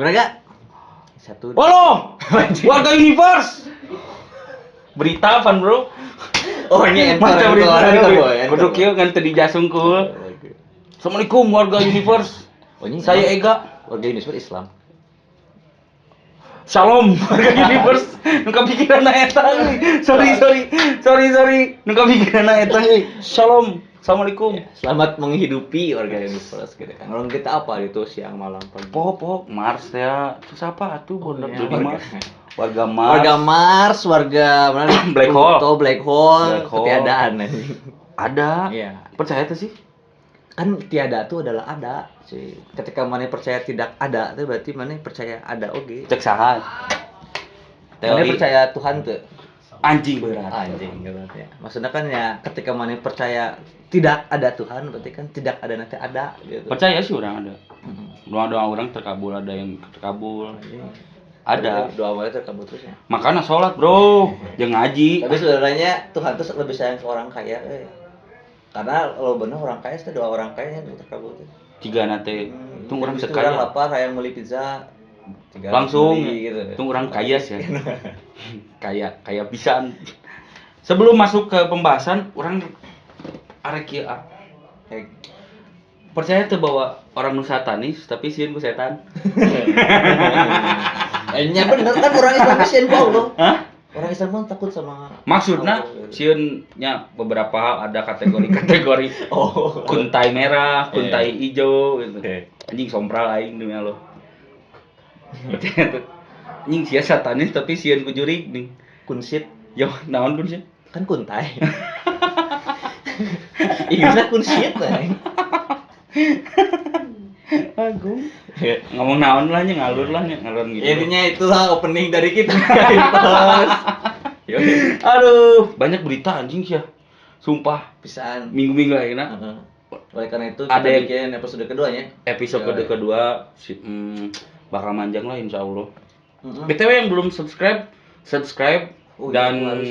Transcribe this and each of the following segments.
Gimana Kak? Satu. Halo, warga universe. Berita apa bro? Oh ini Macam berita. Kudu Enter. kieu kan tadi jasungkul. Assalamualaikum warga universe. Oh ini Saya Ega. warga Indonesia Islam. Shalom warga universe. Nu kapikiran eta. Sorry. Nu kapikiran eta. Shalom. Assalamualaikum. Selamat menghidupi warga Indonesia gitu kan. Orang kita apa itu siang malam pagi. Pok Mars ya. Terus apa atuh bodoh iya, di Mars? Warga Mars. Warga Mars, warga mana? Black hole. Pluto, black hole, Black hole. ketiadaan. Ada. Iya. Percaya tuh sih? Kan tiada itu adalah ada. Sih. Ketika mana percaya tidak ada, itu berarti mana percaya ada oke. Cek saha. Mana Teori percaya Tuhan tuh? anjing berat. Anjing berarti ya. Maksudnya kan ya ketika mana percaya tidak ada Tuhan, berarti kan tidak ada nanti ada gitu. Percaya sih orang ada. Doa orang terkabul, ada yang terkabul. Ada. Doa awalnya terkabul terus ya. Makanya sholat bro, jangan ngaji. Tapi sebenarnya Tuhan tuh lebih sayang ke orang kaya. Karena lo bener orang kaya itu doa orang kaya yang terkabul tuh. Jika nanti, tunggu orang Orang sekaya. lapar, hayang beli pizza. Langsung, beli, gitu. tunggu orang kaya sih. kaya pisan. Sebelum masuk ke pembahasan, orang arek kieu percaya tuh bahwa orang nu satanis tapi sieun ku setan. Nya bener kan orang Islam sieun ku Allah. Hah? Orang Islam kan takut sama Maksudnya Allah. sieunnya beberapa hal ada kategori-kategori. Oh. Kuntai merah, kuntai Iya. hijau gitu. Oke. Anjing sompral aing demi Allah. Percaya tuh. Anjing sia satanis tapi sieun ku jurig nih. Kunsit Yo, naon kun sih? kan kuntai. Inggrisnya kunsit lah. Agung. Ngomong naon lah nya ngalur gitu. Intinya itulah opening dari kita. Terus. Yo, Aduh, banyak berita anjing sih ya. Sumpah, pisan. minggu-minggu akhirnya Oleh karena itu Ada kita yang- bikin episode keduanya. episode Ya. kedua bakal manjang lah insya Allah. Mm-mm. BTW yang belum subscribe Oh, dan iya, harus.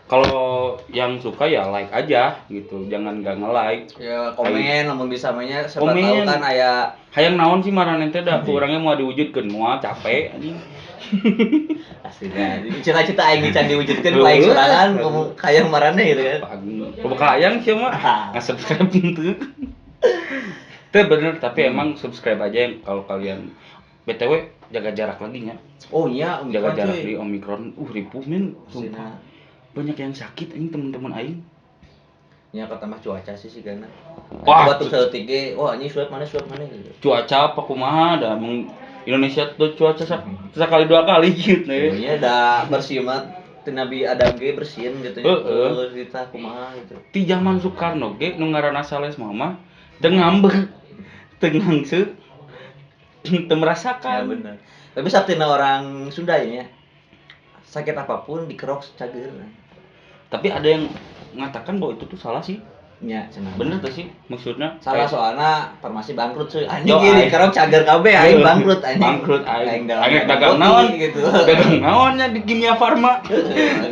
kalau yang suka ya like aja gitu, jangan nggak nge-like. Ya komen namun bisa mainnya siapa Komen. tahu kan aya Hayang naon sih marane teh dah kurangnya mau diwujudkeun moal capek anjing. aslinya. Jadi cita-cita aing dican diwujudkeun ku aing sorangan kamu kayang marane gitu kan. Coba hayang sih mah nge-subscribe gitu. Itu bener, tapi emang subscribe aja yang kalau kalian BTW jaga jarak lagi nya. Oh iya, Jaga Omikron, jarak cuy. di Omikron. Ripuh men, sumpah. Sina. Banyak yang sakit ini teman-teman aing. Ya ketambah cuaca sih karena. Wah, Batuk saeutik wah ini swab mana gitu. Cuaca apa kumaha dah Indonesia tuh cuaca sekali dua kali gitu Oh, ya. iya da bersih mah teu Nabi Adam ge bersihin gitu nya. Heeh. Terus kita kumaha gitu. Ti zaman Soekarno ge nu ngaranna sales mama teu ngambek, teu ngangseuk, teu Ya merasakan. benar. Tapi satina orang Sunda ya sakit apapun dikerok cager. Tapi ada yang mengatakan bahwa itu tuh salah sih. Nya cenah. Bener tuh sih maksudnya. Salah Kayak- soalnya farmasi bangkrut cuy. Anjing Yo, gini aing. kerok cager kabeh aing bangkrut anjing. Bangkrut aing. dalam Aing tanda dagang kutip naon? gitu. Dagang naonnya di Kimia Farma.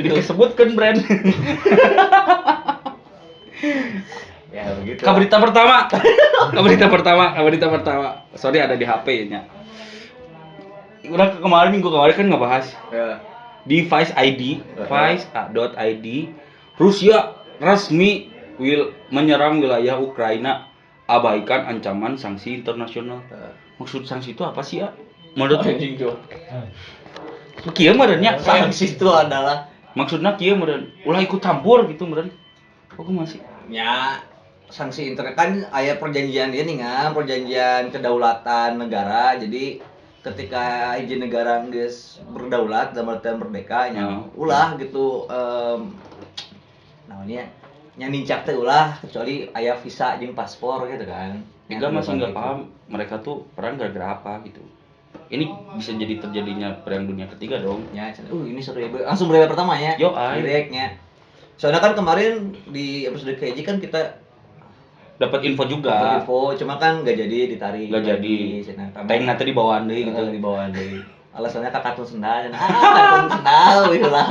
Disebutkan brand. Ya begitu. Berita pertama. Sorry ada di HP-nya. Udah minggu kemarin kan ngebahas Ya. di Vice ID, Vice.id, Rusia resmi menyerang wilayah Ukraina, abaikan ancaman sanksi internasional. Maksud sanksi itu apa sih ya? Menurut Anjing jo. kieu meureunnya Sanksi itu adalah maksudnya kieu meureun ulah ikut campur gitu meureun. Aku masih ya sanksi internet kan aya perjanjian ini kan perjanjian kedaulatan negara jadi ketika izin negara geus berdaulat dalam artian merdeka nya ulah gitu namanya nya nincak teh ulah kecuali aya visa jeung paspor gitu kan. Ega masih nggak paham mereka tuh perang gara-gara apa gitu. Ini bisa jadi terjadinya perang dunia ketiga dong. Ya, ini seru ya. Langsung berita pertama ya. Yo, ay. Direknya. Soalnya kan kemarin di episode KJ kan kita Dapat info juga. info, cuma kan nggak jadi ditarik. Nggak jadi. Teng nanti di bawah deui gitu. Di bawah deh. Alasannya kakak tuh sendal. Kakak tuh sendal gitu lah.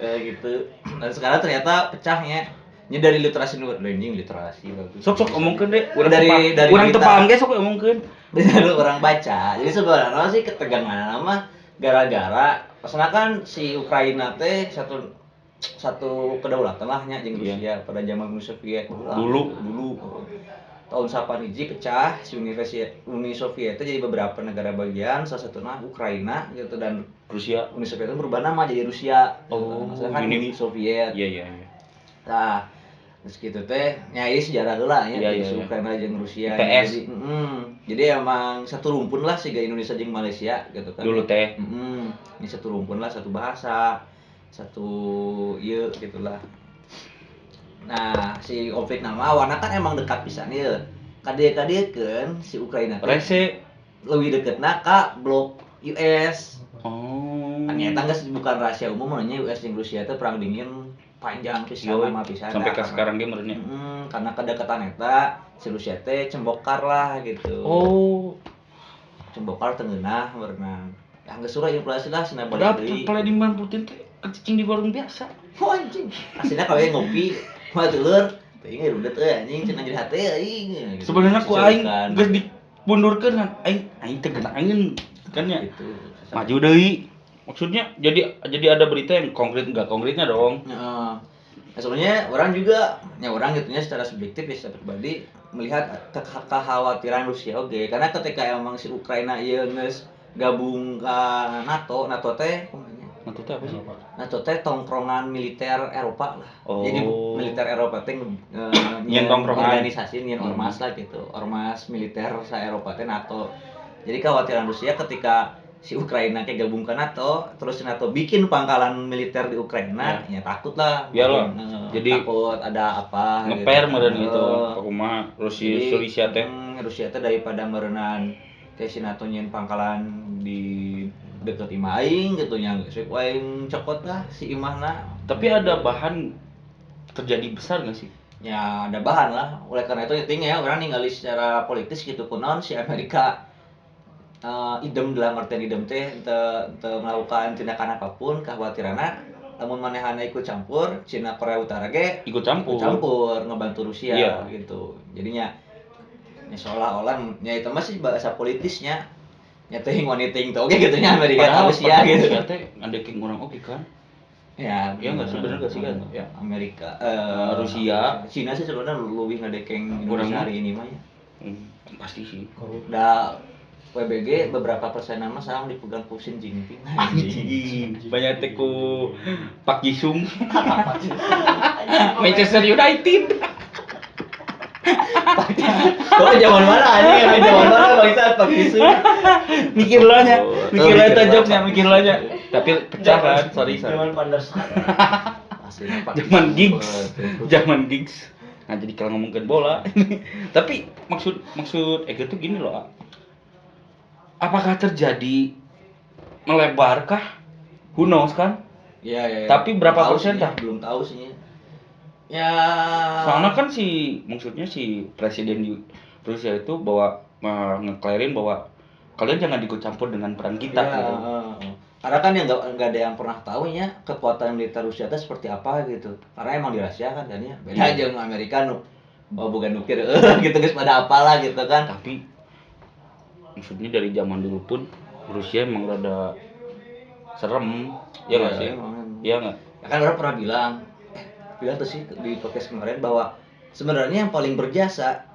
Gitu. Dan sekarang ternyata pecahnya. Ini dari literasi anjing literasi bagus. Sok omongkeun deh. Dari urang teu berita. paham ge sok omongkeun. Dari orang baca. Jadi sebenarnya sih ketegangan nama gara-gara pasna kan si Ukraina teh satu kedaulatan lah nya jeung Rusia pada zaman Uni Soviet dulu tahun 8 hiji pecah si Uni Soviet itu jadi beberapa negara bagian, salah satunya Ukraina gitu, dan Rusia. Uni Soviet itu berubah nama jadi Rusia. Oh, maksudnya kan Uni Soviet. Iya. Nah, terus gitu teh nyai sejarah heula nya Iya. Ukraina jeung Rusia. PS. Jadi emang satu rumpun lah siga Indonesia jeung Malaysia gitu kan. Dulu teh. Ini satu rumpun lah, satu bahasa, satu ieu gitulah. Nah, si konflik nama warna kan emang dekat pisan ieu. Kadieun si Ukraina teh Rese leuwih deketna ka blok US. Oh. Ternyata geus bukan rahasia umum nya US jeung Rusia teh perang dingin panjang pisan, lama pisan. Sampai ke sekarang ge meureunnya. Karena kedekatan eta si Rusia teh cembokar lah gitu. Oh. Cembokar teu ngeunah berenang. Ya geus surah inflasi lah cenah Padahal balik deui. Vladimir Putin teh cicing di warung biasa. Oh anjing. Aslinya kawe ngopi, mah teleur. Teuing rundet anjing cenah jadi hate aing. Sebenarnya ku aing geus dipundurkeun kan aing teh genangeun kan ya. Gitu. Maju deui. Maksudnya jadi ada berita yang konkret enggak konkretnya dong. Nah, sebenarnya orang juga, orang gitunya secara subjektif ya secara pribadi melihat kekhawatiran Rusia oke, karena ketika emang si Ukraina ieu geus gabung ke NATO teh NATO teh apa sih? NATO teh tongkrongan militer Eropa lah. Jadi militer Eropa teh nyen tongkrongan organisasi nyen ormas lah gitu. Ormas militer sa Eropa teh NATO. Jadi kekhawatiran Rusia ketika si Ukraina kayak gabung ke NATO, terus NATO bikin pangkalan militer di Ukraina, ya takut lah. Iyalah. Jadi takut ada apa ngeper meureun gitu. Kumaha Rusia teh. Rusia teh daripada meureunnan teh si NATO nyen pangkalan di deket imah aing gitu nya geus aing cokot lah si imahna. Tapi ada bahan terjadi besar enggak sih? Ya ada bahan lah. Oleh karena itu intinya orang ningali secara politis gitu kunaon si Amerika idem dalam artian idem teh teu melakukan tindakan apapun kekhawatiranna lamun manehana ikut campur Cina Korea Utara ge ikut campur ngebantu Rusia gitu. Jadinya ya seolah-olah ya itu masih bahasa politisnya nya teuing waniting teh oge gitu nya Amerika ka Rusia gitu. Rusia teh ngadeukeun urang oge kan. Ya, enggak sih bener enggak sih kan? Ya, Amerika Rusia, Cina sih sebenarnya lebih ngadekeng Indonesia hari ini mah ya. Pasti sih. Da PBG beberapa persen nama sekarang dipegang ku Xi Jinping. Banyak teh ku Pak Jisung. Manchester United. Kok zaman mana anjing? Zaman mana bangsa Pak Jisung? Mikir lah tajoknya, mikir lahnya. Tapi pecah kan, sorry. Zaman Panders. Zaman gigs. Nah, jadi kalau ngomongin bola. Tapi maksud Ega tuh gini loh. Apakah terjadi melebarkah? Who knows kan? Iya. Tapi berapa persen dah? Belum tahu sih. Ya. Soalnya kan maksudnya si presiden di Rusia itu bahwa ngeklarin bahwa kalian jangan ikut campur dengan perang kita gitu. Karena kan yang nggak ada yang pernah tahu ya kekuatan militer Rusia itu seperti apa gitu. Karena emang dirahasiakan kan ya. Beda aja sama Amerika bukan nuklir gitu guys pada apalah gitu kan. Tapi maksudnya dari zaman dulu pun Rusia emang rada serem, ya nggak sih? Iya nggak? Ya kan orang pernah bilang tuh sih di podcast kemarin bahwa sebenarnya yang paling berjasa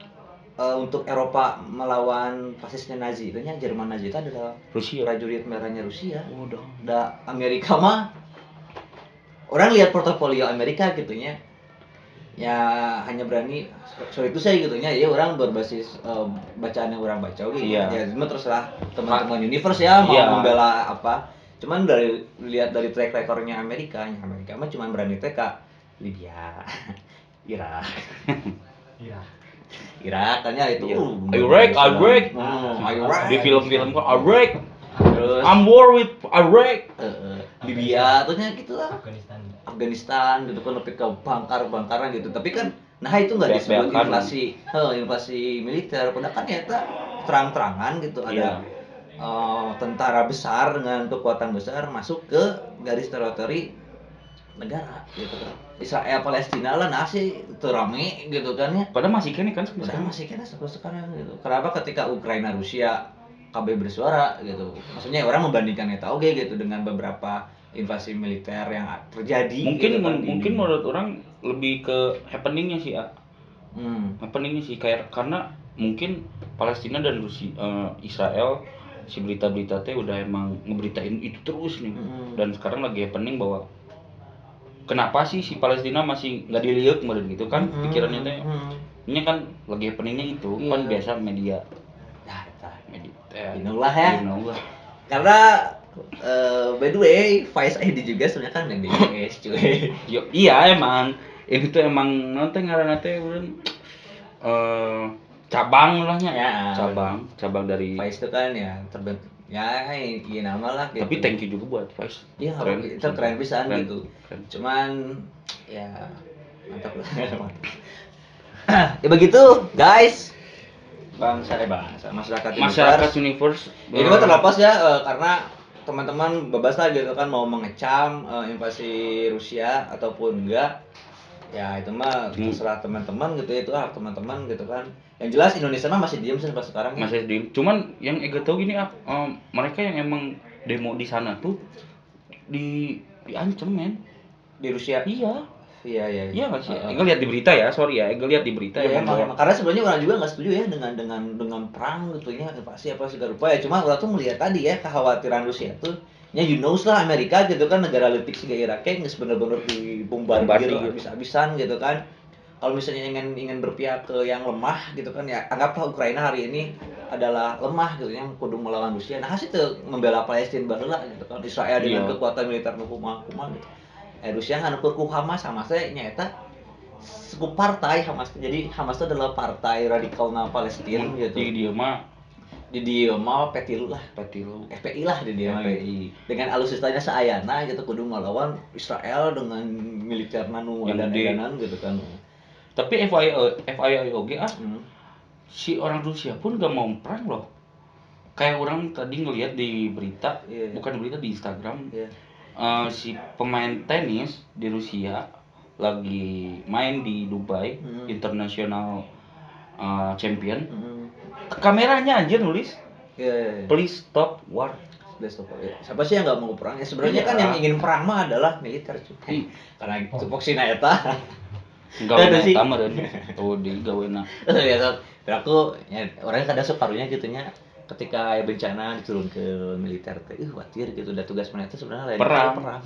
untuk Eropa melawan fasisnya Nazi, itu Jerman Nazi itu adalah Rusia. Prajurit merahnya Rusia. Udah. Amerika mah orang lihat portofolio Amerika gitunya. Ya hanya berani itu saya gitunya ya orang berbasis bacaan yang orang baca gitu. Ya cuma terserah teman-teman universe ya mau membela apa. Cuman lihat dari track recordnya Amerika mah cuma berani TK Libya, Irak tanya itu. Iraq. Di film-film kok Iraq. Terus I'm war with Iraq. Libya terusnya gitulah. Afghanistan gitu kan lebih ke bangkaran gitu. Tapi kan nah itu enggak disebut invasi militer, padahal kan ya terang-terangan gitu ada tentara besar dengan kekuatan besar masuk ke garis teritori negara gitu kan. Israel Palestina lah nasi itu rame gitu kan ya. Padahal masih kan sampai Padahal sekarang. masih kena sampai sekarang gitu. Kenapa ketika Ukraina Rusia KB bersuara gitu. Maksudnya orang membandingkan eta oge gitu dengan beberapa invasi militer yang terjadi Mungkin gitu kan mungkin menurut orang lebih ke happeningnya sih ya. Happeningnya sih kayak karena mungkin Palestina dan Rusia Israel si berita-berita teh udah emang ngeberitain itu terus nih. Dan sekarang lagi happening bahwa kenapa sih si Palestina masih nggak dilihat kemarin gitu kan pikirannya teh. Ini kan lagi happeningnya itu kan Iya. biasa media. Nah, eta. Media. Inilah ya. Inilah. Karena by the way, Vice ID juga sebenarnya kan MBS cuy. Yo, iya emang ini tuh emang nanti ngaranna teh cabang lahnya Ya, cabang dari Vice itu kan ya terbentuk ya iya nama lah gitu. tapi thank you juga buat Vice. Iya, itu keren pisan Keren. gitu. Keren. Cuman ya mantap lah. Ya begitu, guys. Bangsa masyarakat Universe ini mah terlepas ya karena teman-teman bebas lah gitu kan mau mengecam invasi Rusia ataupun enggak. Ya itu mah terserah teman-teman gitu ya, itu hak teman-teman gitu kan. Yang jelas Indonesia mah masih diem sampai sekarang ya. masih di cuman yang Ega tahu gini mereka yang emang demo di sana tuh diancam men Di Rusia. iya Iya. nggak sih Ega lihat di berita ya sorry ya Ega lihat di berita Ya, emang emang karena sebenarnya orang juga nggak setuju ya dengan perang gitu ya invasi apa segala rupa ya, cuma orang tuh melihat tadi ya kekhawatiran Rusia tuh ya you know lah Amerika gitu kan negara letik sih Iraknya nggak bener-bener dibombardir habis-habisan gitu kan. Kalau misalnya ingin berpihak ke yang lemah gitu kan ya anggaplah Ukraina hari ini adalah lemah gitu yang kudu melawan Rusia, nah hasil tuh membela Palestina baheula gitu kan. Israel dengan kekuatan militer nu kumaha gitu. Rusia kan ukur ku Hamas saya nyata suku partai Hamas. Jadi Hamas itu adalah partai radikal Palestina gitu. Di dia mah petilu lah, FPI lah di dia mah. Dengan alutsistanya seayana gitu kudu ngelawan Israel dengan militer nu edan-edanan gitu kan. Tapi FYI oke si orang Rusia pun gak mau perang loh. Kayak orang tadi ngelihat di berita, bukan di berita di Instagram. Si pemain tenis di Rusia lagi main di Dubai International Champion. Kameranya anjir nulis please stop war. Siapa sih yang nggak mau perang ya sebenarnya kan yang ingin perang mah adalah militer cuy. Karena tupoksina eta gawe eta meureun tuh di gawena ya aku ya orang kadang separuhnya gitunya ketika bencana diturun ke militer teh khawatir gitu udah tugas mana itu sebenarnya lain perang.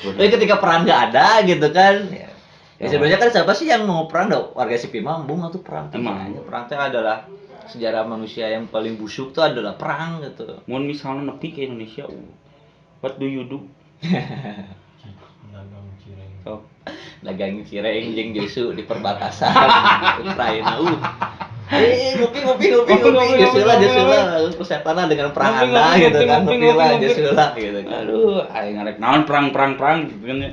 Tapi ketika perang nggak ada gitu kan ya sebenarnya kan siapa sih yang mau perang dong warga sipil mah embung tuh perang tuh perang teh adalah sejarah manusia yang paling busuk tuh adalah perang gitu. Mun misalnya nepi ke Indonesia what do you do? Dagang cireng jeung Josu di perbatasan Ukraina. Ngopi Josu lah kesetana dengan perang Anda gitu kan. Ngopi lah Josu lah gitu kan. Aduh, aing ngarek naon perang gitu kan ya.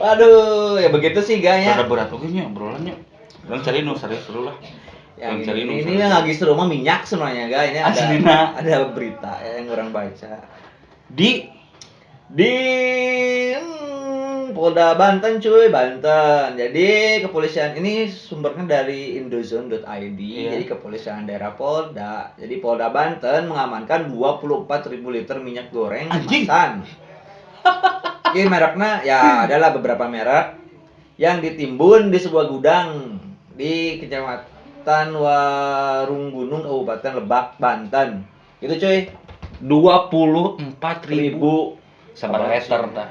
Waduh, ya begitu sih gaya. Ada berat oge nya obrolannya. Urang cari nu serius dulu lah. Ini yang lagi seru mah minyak semuanya guys. Ini ada berita yang orang baca di Polda Banten cuy, Banten. Jadi kepolisian ini sumbernya dari indozone.id. Jadi kepolisian daerah Polda. Jadi Polda Banten mengamankan 24.000 liter minyak goreng kemasan. Ini mereknya ya adalah beberapa merek yang ditimbun di sebuah gudang di Kecamatan Warunggunung, Kabupaten Lebak, Banten. Itu cuy. 24.000 sabar liter tah.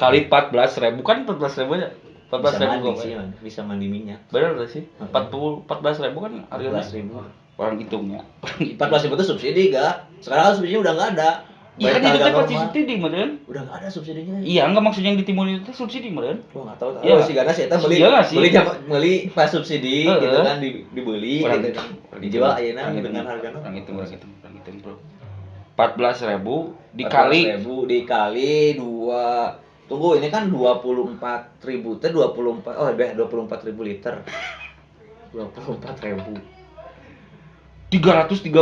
Kali 14.000 kan 14.000 aja. 14.000 bisa mandi minyak. Benar enggak sih? 14.000 kan harganya 14.000. Orang hitungnya. 14.000 itu subsidi enggak? Sekarang subsidinya udah enggak ada. Iya kan itu pasti subsidi meureun. Udah enggak ada subsidinya. Iya, enggak maksudnya yang ditimbun itu subsidi meureun. Gua enggak tahu. Iya sih karena saya beli pas subsidi gitu kan dibeli gitu kan. Dijual ayeuna dengan harga orang hitung bro. 14.000 dikali 2. Tunggu, ini kan 24.000 teh 24 24.000 liter. 24.000. 336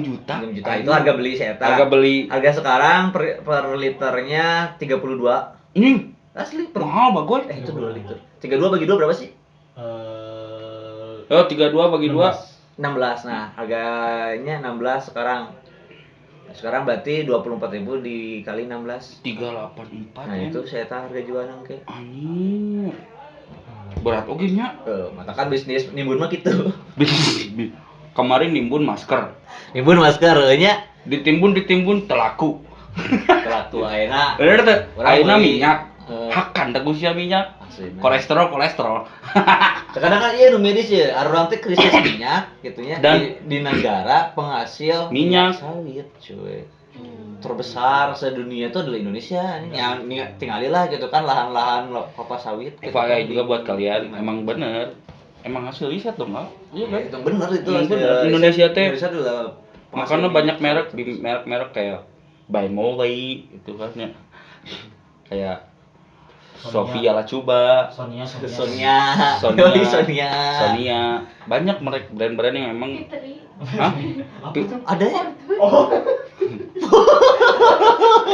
juta. 6 juta itu harga beli saya. Harga beli. Harga sekarang per liternya 32. Ini Asli mahal bagus. itu 2 liter. 32 bagi 2 berapa sih? Oh, 32 bagi 2. 16. Nah, harganya 16 sekarang. Sekarang berarti 24.000 dikali 16. 384. Nah, itu saya tahu harga jualan ke. Anjir. Berat oge nya. Mata kan bisnis nimbun mah gitu. Kemarin nimbun masker. Nimbun masker nya Ditimbun telaku. telaku ayeuna. Bener teh. Orang Ayeuna beli, minyak. Hakan teh sia minyak. Aslinya. Kolesterol. Kadang kan iya nu medis ya, orang teh krisis minyak gitunya Dan di negara penghasil minyak sawit, cuy. Terbesar sedunia itu adalah Indonesia. Yang tinggalin gitu kan lahan-lahan kelapa sawit. Gitu FYI kan, juga buat kalian, emang bener. Emang hasil riset dong, Al. Iya kan? Itu bener itu. Emang bener. Indonesia teh Indonesia adalah makanya banyak merek kayak By Molly itu kan ya. Kayak Sofia Lacuba, Sonia. banyak merek brand-brand yang emang hah? Ada ya?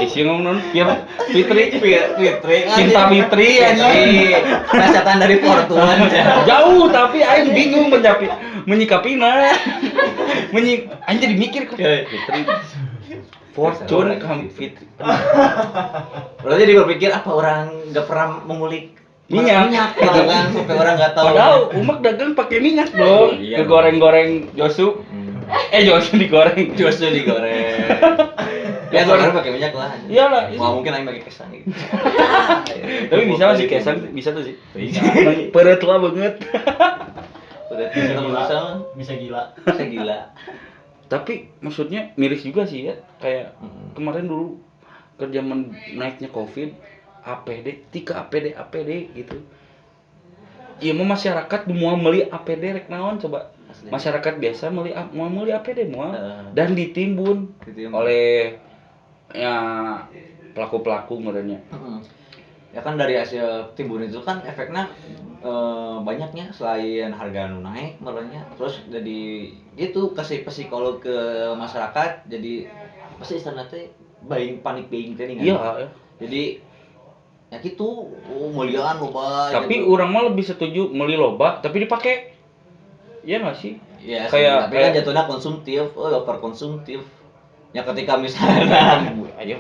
Sih ngomong Fitri Fitri. Cinta Fitri anjing. Rasakan dari Fortune. Jauh tapi aing bingung menyikapinya. Aing jadi mikir kok Fitri Fortune Fitri. Berarti dia berpikir apa orang nggak pernah mengulik minyak gitu kan sampai orang nggak tahu. Padahal umak dagang pakai minyak dong. Iya, Goreng-goreng Josu. Josu digoreng. Ya orang pakai minyak lah. Iyalah. Wah, mungkin aing pakai kesang gitu. Tapi bisa sih kesang, bisa tuh sih. Bisa. Perut lah banget. Bisa gila. Tapi maksudnya miris juga sih ya. Kayak kemarin dulu kerja naiknya Covid, APD gitu. Iya mau masyarakat mau beli APD rek naon coba. Masyarakat biasa mau beli APD dan ditimbun oleh ya pelaku-pelaku ngorannya. Ya kan dari hasil timbun itu kan efeknya banyaknya selain harga nu naik merenya terus jadi gitu kasih psikolog ke masyarakat jadi pasti istilahnya teh panik buying teh kan. Iya. Jadi ya gitu muliaan loba. Tapi gitu. orang mah lebih setuju beli loba tapi dipakai. Iya nggak sih? Iya, kayak tapi kan jatuhnya konsumtif, over konsumtif. Ya ketika misalnya ayo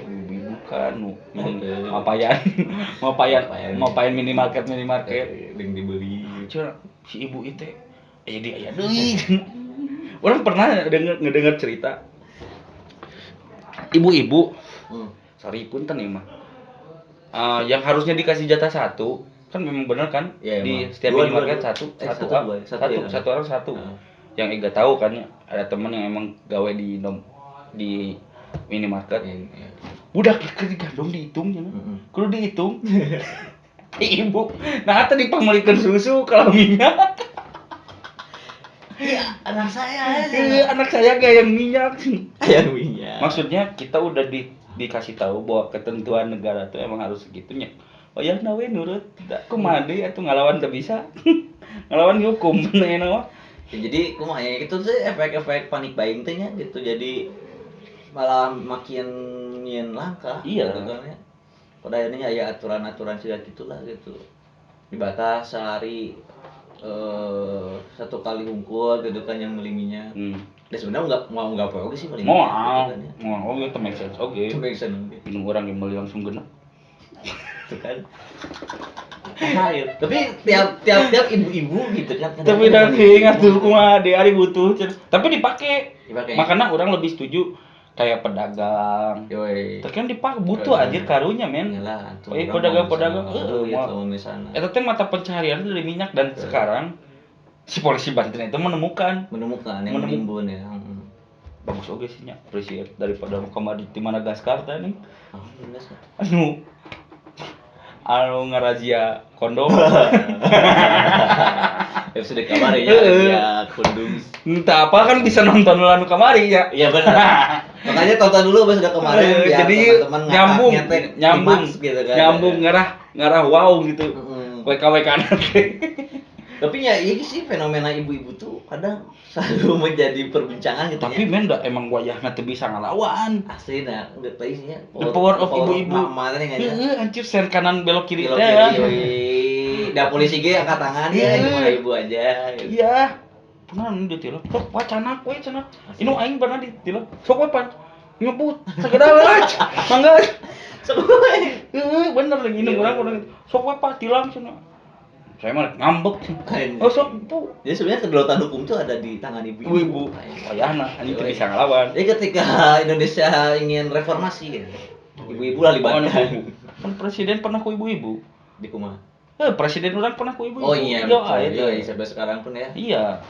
bukan ngapain minimarket yang dibeli. Cuma si ibu itu jadi aya deui. Orang pernah ngedengar cerita ibu-ibu sorry punten ya mah yang harusnya dikasih jatah satu kan memang benar kan ya, di setiap minimarket satu orang satu yang enggak tahu kan ya ada temen yang emang gawe di minimarket budak ketika dong dihitungnya kalau dihitung ibu nah tadi pamulikeun susu kalau minyak iya anak saya kayak minyak maksudnya kita udah dikasih tahu bahwa ketentuan negara tuh emang harus segitunya oh ya nawe nurut tidak kumade atau ngelawan tak bisa ngelawan hukum bener ya, jadi kumaha ya itu sih efek-efek panik buying teh nya gitu jadi malah makin nyin langka iya gitu kan ya pada akhirnya ya aturan-aturan sudah gitulah gitu dibatas sehari 1 kali hungkul gitu kan yang beli minyak sebenarnya nggak apa sih beli minyak gitu kan ya itu make sense minum orang yang beli langsung genap itu kan tapi tiap ibu-ibu gitu kan tapi dah ingat tuh kumaha di hari butuh tapi dipakai makanya orang lebih setuju kayak pedagang kan dipakai butuh aja karunya men pedagang itu teh mata pencaharian dari minyak dan sekarang si polisi Banten itu menemukan yang menimbun ya bagus oke sih nya appreciate daripada komoditi Madagaskar tadi anu ngarazia kondom ya sudah kamari ya kondom entah apa kan bisa nonton lalu kamari ya iya benar makanya tonton dulu sudah kemarin biar jadi teman-teman nyambung gitu kan nyambung ngarah wow gitu WK nanti Tapi ya iya sih fenomena ibu-ibu tuh kadang selalu menjadi perbincangan gitu Tapi ya. men da emang wayahna teu bisa ngalawan. Asli nah, enggak tahu sih ya. The power of ibu-ibu. Mama tadi enggak ya. Heeh, anjir sen kanan belok kiri Kilo teh. kiri, yoi. Da polisi ge angkat tangan ya, cuma ibu aja. Gitu. Iya. Pernah nu ditilep. Sok wacanak we cenah. Inu aing pernah ditilep. Sok we pan. Nyebut sagedal aja. Mangga. So, Bener lagi ini orang sok we pak tilang cenah. Saya mah ngambek sih. Oh sok bu. jadi sebenarnya kedaulatan hukum tuh ada di tangan ibu-ibu. Wayahna anjing teu bisa ngalawan. Jadi ketika Indonesia ingin reformasi ya, ibu-ibu lah libatkan. Kan presiden pernah ku ibu-ibu. Di kumaha? Presiden orang pernah ku ibu-ibu. Oh iya, Yo, betul. Iya, sampai sekarang pun ya. Iya.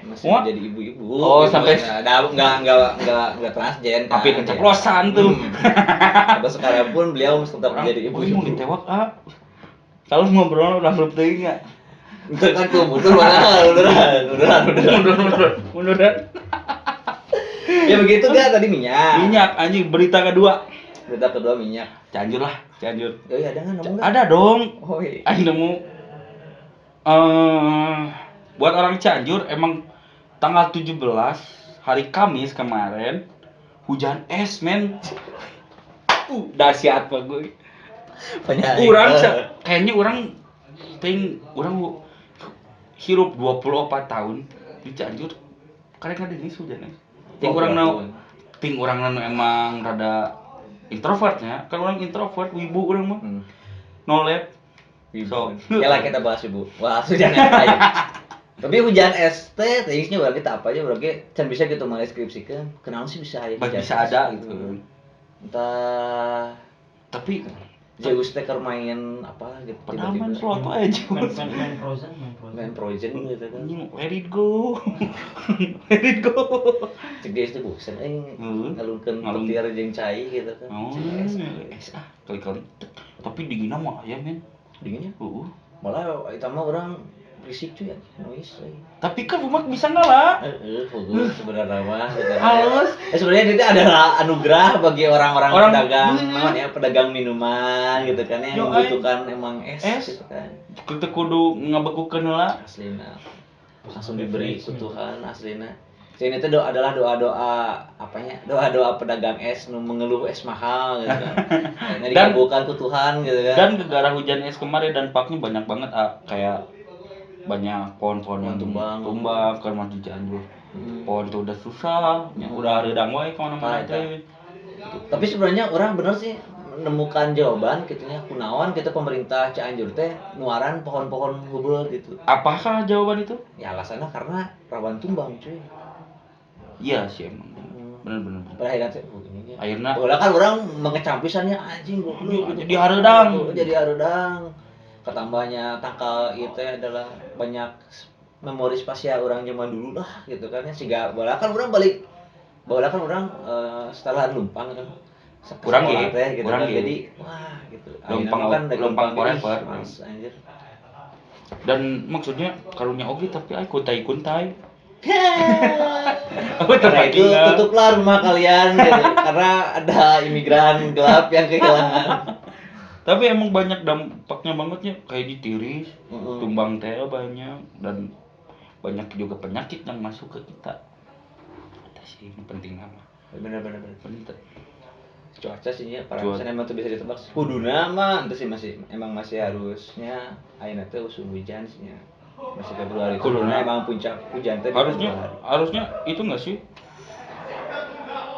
Masih Wah. jadi ibu-ibu. Oh, Ibu sampai enggak transgen kan. tapi keceplosan tuh. Sampai sekarang pun beliau tetap menjadi Ibu mau ibu-ibu. ditewak kalau ngobrol udah belum teuing ya. Itu kan tuh mundur mana? Munduran. Ya begitu dia tadi minyak. Minyak anjing berita kedua. Berita kedua minyak. Cianjur lah, Cianjur. Oh iya, ada nggak nemu nggak? Ada dong. Oh iya. Aing nemu buat orang Cianjur emang tanggal 17 hari Kamis kemarin hujan es men. Dahsyat banget gue. Kayaknya orang hirup 24 tahun di Cianjur. Karena ada ini hujan es. Ting orang nanu emang rada introvertnya. Kan orang introvert, wibu orang mah. No lab. So, ya lah kita bahas ibu. Wah, hujan es aja. Tapi hujan es teh teknisnya berarti tak apa aja berarti can bisa gitu mendeskripsikan kenapa sih bisa ya bisa ada gitu. Entah Tapi Zeus teh keur main apa gitu padahal main slot aja. Main Frozen gitu kan. Let it go. Let it go. Cek geus teh bosen ngalungkeun petir jeung cai gitu kan. Oh, es kali-kali. Tapi dinginna mah aya men. Dinginnya? Malah eta mah urang risik cuy ya, noise. Tapi kan rumah bisa ngalah. Fokus sebenarnya mah. Halus. Sebenarnya itu adalah anugerah bagi orang-orang pedagang, pedagang minuman gitu kan yang membutuhkan emang es gitu kan. Kita kudu ngabekukeun heula. Aslina. Langsung diberi kutuhan aslina. Sini itu adalah doa-doa apanya? Doa-doa pedagang es nu mengeluh es mahal gitu kan. Nah, dikabulkan kutuhan gitu kan. Dan gara-gara hujan es kemarin dampaknya banyak banget kayak banyak pohon-pohon yang tumbang kan mah di Cianjur. Pohon tuh udah susah, udah redang wae kemana-mana teh. Tapi sebenarnya orang bener sih menemukan jawaban kitunya kunaon kita pemerintah Cianjur teh nuaran pohon-pohon heubeul gitu. Apakah jawaban itu? Ya alasannya karena rawan tumbang cuy. Iya sih emang. Bener-bener. Pada akhirnya udah kan orang mengecampisannya anjing goblok jadi hareudang. Jadi hareudang. Ketambahnya tangkal itu adalah banyak memori spasial orang zaman dulu lah gitu kan ya siga bola kan orang setelah numpang kan kurang gitu kan. Gitu. Jadi wah gitu lumpang forever anjir. Dan maksudnya karunya oke tapi ai kuntai Karena itu tutuplah rumah kalian gitu, karena ada imigran gelap yang kehilangan. Tapi emang banyak dampaknya bangetnya kayak ditiris, tumbang teh banyak dan banyak juga penyakit yang masuk ke kita. Itu sih ini penting nama. Benar-benar penting. Cuaca sih ya, parameter emang tuh bisa ditebak. Kuduna mah itu sih masih harusnya ayeuna teh musim hujan sih ya. Masih Februari. Kuduna emang puncak hujan teh harusnya itu enggak sih?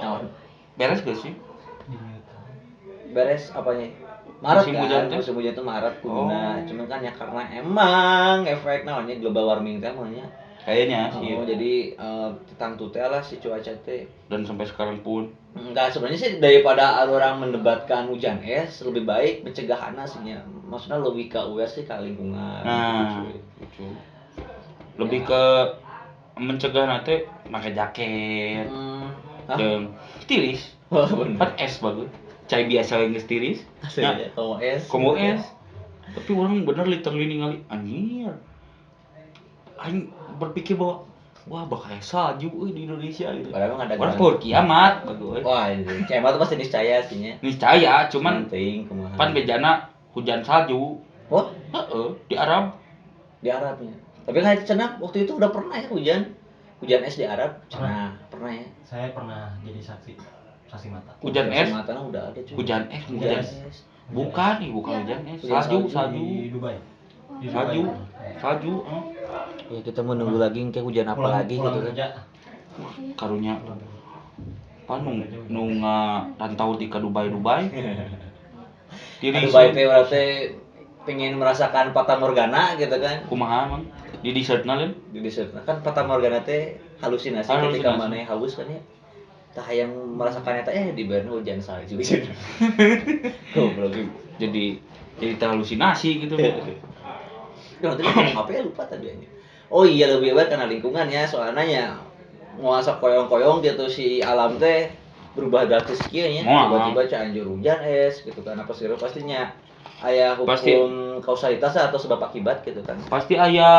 Naon? Beres gak sih? Beres apanya? Maret musim hujan tuh Maret kuduna. Cuman kan ya karena emang efek namanya global warming teh namanya. Kayaknya sih. Jadi tentang teh lah si cuaca teh. Dan sampai sekarang pun. Enggak, sebenarnya sih daripada orang mendebatkan hujan es lebih baik pencegahannya sih. Maksudnya lebih ke aware sih ke lingkungan. Nah, gitu. Lebih ke mencegah nanti pakai jaket. Dan tiris. Kan es bagus. Cai biasa yang tiris. Ya, komo es. Tapi orang bener literally ningali anjir. Aing berpikir bahwa wah bakal salju di Indonesia gitu. Padahal ada orang pur kiamat bagus. Wah, kiamat itu pasti niscaya sihnya. Niscaya, cuman pan bejana hujan salju. Oh, di Arab. Di Arabnya. Tapi kan cenah waktu itu udah pernah ya hujan es di Arab. Cenah pernah ya. Saya pernah jadi saksi mata. Hujan Saksi es. matanya udah ada cuy. Hujan es. Hujan es. Bukan nih, bukan hujan es. Hujan Salju. Di Dubai. Salju. Ya kita menunggu lagi kayak hujan apa lagi gitu kan. Kerja. Karunya apa nu rantau di ke Dubai. Diri Dubai teh berarti pengen merasakan Fata Morgana gitu kan. kumaha emang di dessertna lain. Di dessert. Kan Fata Morgana teh halusinasi ketika mana haus kan ya. Tah yang merasakannya teh di Bern hujan salju. Goblok. Jadi terhalusinasi gitu. Udah tadi ngomong apa ya lupa tadi aja. Oh iya lebih baik karena lingkungannya soalnya ya nguasa koyong-koyong gitu si alam teh berubah drastis kieu nya. Tiba-tiba cianjur hujan es gitu kan apa sih pastinya aya hukum kausalitas atau sebab akibat gitu kan. Pasti aya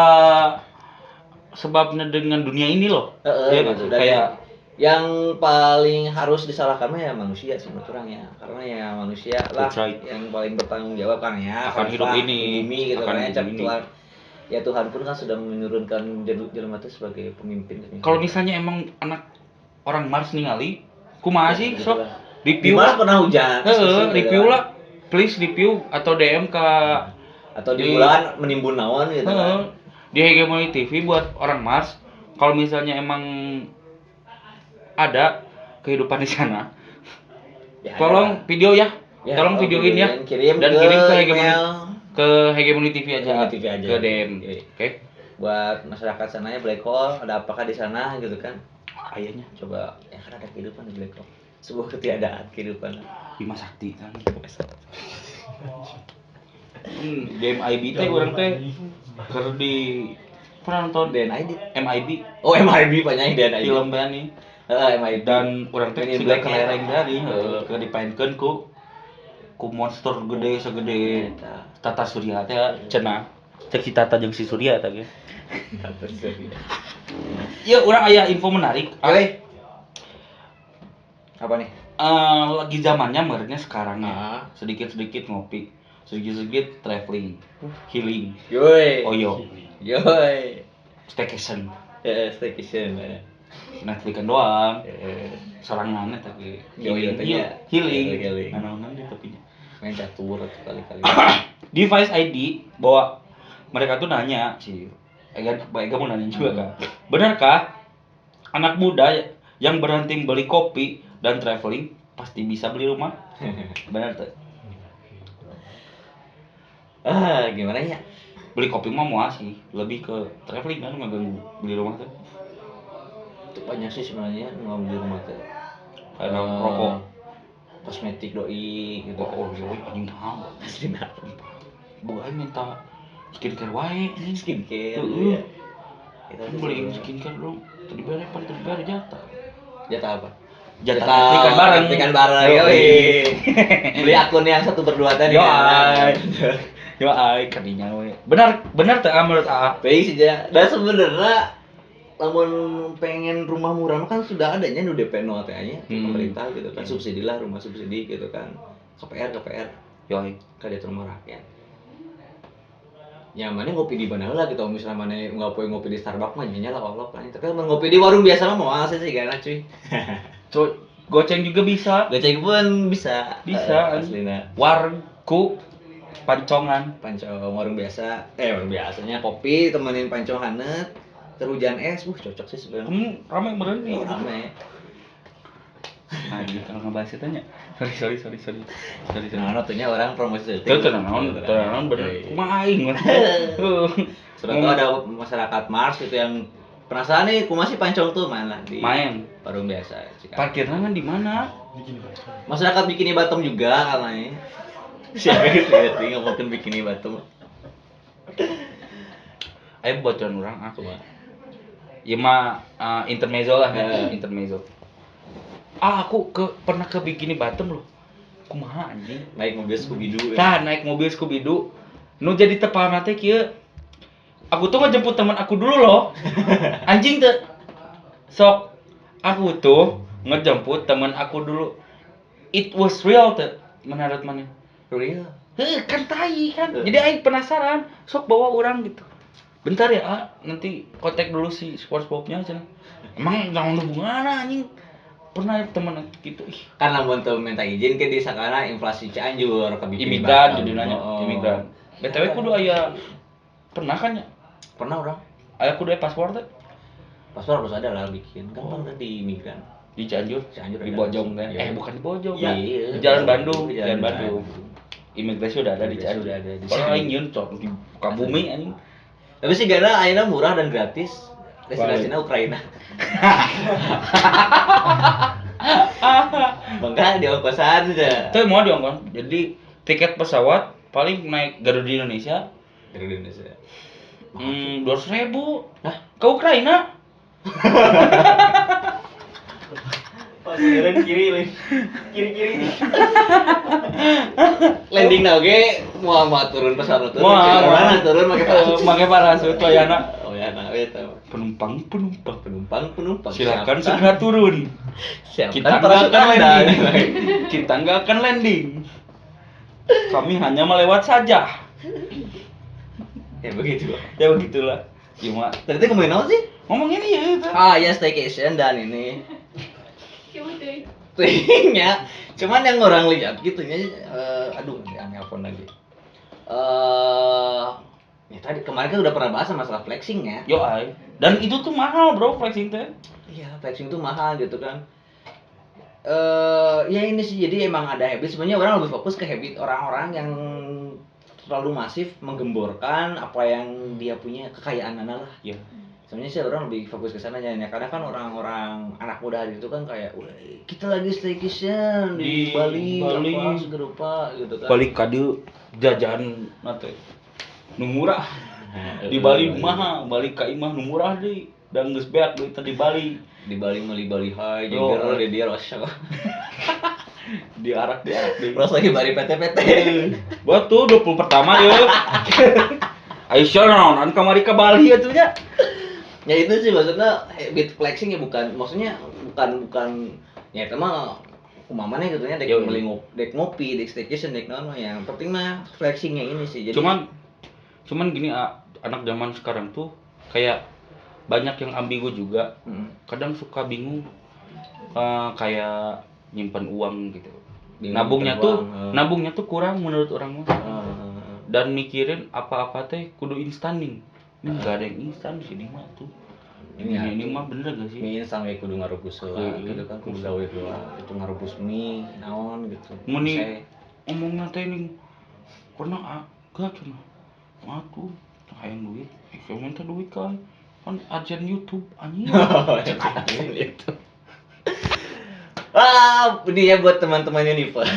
sebabnya dengan dunia ini loh. Ya gitu. Kayak yang paling harus disalahkan mah ya manusia sih menurut orang ya karena ya manusia lah yang paling bertanggung jawab kan ya akan hidup ini bumi gitu kan ya ya Tuhan pun kan sudah menurunkan jelema itu sebagai pemimpin. Kalau misalnya emang anak orang Mars ningali kumaha sih gitu sok lah. review Mars pernah hujan review lah please review atau DM ke atau di bulan menimbun naon gitu kan di Hegemoni TV buat orang Mars kalau misalnya emang ada kehidupan di sana ya, tolong video ya tolong videoin ya kirim dan kirim ke Hegemoni TV aja, ke DM. Oke. Buat masyarakat sananya Black Hole ada apakah di sana gitu kan? Ayahnya coba ya kan ada kehidupan di Black Hole. Sebuah ketiadaan kehidupan. Bima Sakti kan. Game IB teh urang teh keur di pernah nonton DNID. MIB. Oh MIB panjang DNID. Film teh nih. MIB Dan urang teh siga kelereng tadi keur dipaenkeun ku monster gede segede Tata Surya teh cenah cek si Tata jeung si Surya teh ge. Tata Surya. Ieu urang aya info menarik. Apa nih? Lagi zamannya merenya sekarang ya. Sedikit-sedikit ngopi, sedikit-sedikit traveling, healing. Yoi. Oyo. Yoi. Staycation. Staycation. Netflix doang. Sorangan tapi healing. Naon-naon di tepinya. Main catur kali-kali. Device ID bahwa mereka tuh nanya si Ega mau nanya juga kan. Benarkah anak muda yang berhenti beli kopi dan traveling pasti bisa beli rumah? Benar tuh. Gimana ya? Beli kopi mah mau sih, lebih ke traveling kan nggak beli rumah tuh. Itu banyak sih sebenarnya nggak beli rumah tuh. Kayak rokok, kosmetik doi gitu. Oh, anjing tahu. Pasti nak. Bukan minta skincare wae nih. Skincare. Iya. Kita beliin skincare dong. Tadi bayar jatah. Jatah apa? Jatah Belikan bareng. Beli akun yang 1/2 tadi. Yo ai kadinya we. Benar teh menurut AA. Baik saja. Dan sebenarnya lamun pengen rumah murah kan sudah adanya nu DP 0 teh nya pemerintah gitu kan subsidi lah rumah subsidi gitu kan. KPR. Yo ai Kredit rumah rakyat. Ya mana ngopi di mana lah gitu misalnya mana ngopi di Starbucks mah nya lah Allah kan. Tapi ngopi di warung biasa mah moal sih gana cuy. Goceng juga bisa. Goceng pun bisa. Bisa aslina. Warku pancongan, warung biasa. Warung biasanya kopi temenin pancong hanet, terhujan es, cocok sih sebenarnya. Ramai meureun nih. Ramai. Nah, kalau ngebahas itu nya. Sorry. Nah, tunya orang promosi. Naon bener. Kumaha aing. Sudah ada masyarakat Mars itu yang penasaran nih, kumaha sih pancong tuh mana di main warung biasa. Parkirnya kan di mana? Masyarakat Bikini Bottom juga katanya. Siapa gitu ngomongin Bikini Bottom. Ayo bocoran orang aku mah. Ya mah intermezzo lah, intermezzo. Aku pernah ke Bikini Bottom loh. Kumaha anjing? Naik mobil Scooby-Doo. Naik mobil Scooby-Doo. Nu jadi tepalna teh kieu. Aku tuh ngejemput teman aku dulu loh. Anjing teh. Sok aku tuh ngejemput teman aku dulu. It was real teh. Menurut mana? Real. Kan tai kan. Jadi aing penasaran, sok bawa orang gitu. Bentar ya, nanti kontak dulu si SpongeBob-nya aja. Emang naon hubunganna anjing? Pernah temen gitu. Ih, Karena mau minta izin ke di sakana inflasi Cianjur ke imigran jadi nanya, imigran. BTW kudu aya pernah kan ya? Pernah orang. Aya kudu aya paspor teh Paspor harus ada lah bikin. Gampang tadi imigran. di Cianjur, Cianjur di ada. Bojong kan? Iya. Bukan di Bojong. Iya. Di Jalan Bandung, Jalan Jalan Bandung. Imigrasi udah ada di Imigrasi Cianjur. udah ada di Kalau Cianjur. lain nyeun cok di Sukabumi anjing. Tapi sih karena ayeuna murah dan gratis. Destinasinya Ukraina. Bangga di ongkosan aja. Itu mau diongkon. Jadi tiket pesawat paling naik Garuda Indonesia Dari Indonesia. 200.000. Hah? Ke Ukraina. Pasukan kiri. Landing na oge mau turun pesawat turun. Mana turun make parasut. Make parasut wayana. Oh ya, nah eta. Penumpang. Penumpang. Silakan segera turun. Siapkan Kita nggak parasut akan Anda. landing. Kita nggak akan landing. Kami hanya melewat saja. Ya begitu. Ya begitulah. Cuma Tadi ngomongin apa sih? ngomongin ya itu. Ya staycation dan ini. Ya, cuman yang orang lihat gitu aduh, dia nelpon lagi. Ya tadi kemarin kan udah pernah bahas masalah flexing ya. Yo ay. Dan itu tuh mahal bro flexing teh. Iya, flexing tuh mahal gitu kan. Ya ini sih jadi emang ada habit. Sebenarnya orang lebih fokus ke habit orang-orang yang terlalu masif menggemborkan apa yang dia punya kekayaan mana lah. Iya. Sebenarnya sih orang lebih fokus ke sana ya, karena kan orang-orang anak muda hari itu kan kayak, "Wih, kita lagi staycation di Bali, apa segala rupa gitu kan." Balik kade jajan nate. Nu murah. Di Bali mahal, balik ka imah nu murah deui. Dan geus beak duit di Bali. Di Bali meuli Bali High, Yo. jengger di dia rasa. Diarak deui. Terus lagi bari PT-PT. Buat tuh 20 pertama ya. Aisyah naonan kamari ka Bali atuh nya. Ya itu sih maksudnya habit flexing ya maksudnya bukan ya itu mah umamanya gitu ya dek Yo. dek ngopi, dek staycation, dek naon mah yang penting mah flexingnya ini sih. Jadi Cuman gini anak zaman sekarang tuh kayak banyak yang ambigu juga. Kadang suka bingung kayak nyimpan uang gitu. Bingung Nabungnya tuh kurang menurut orang mah. Dan mikirin apa-apa teh kudu instan nih. Enggak ada yang instan di sini mah tuh. Ini mah bener gak sih? mie instan we kudu ngarebus heula gitu kan kudu gawe heula itu ngarebus mie naon gitu. Muni omongna teh ning pernah agak cenah. Aduh, hayang duit. Saya minta duit kan ajen YouTube anjing. Itu. Ini ya buat teman-teman Universe.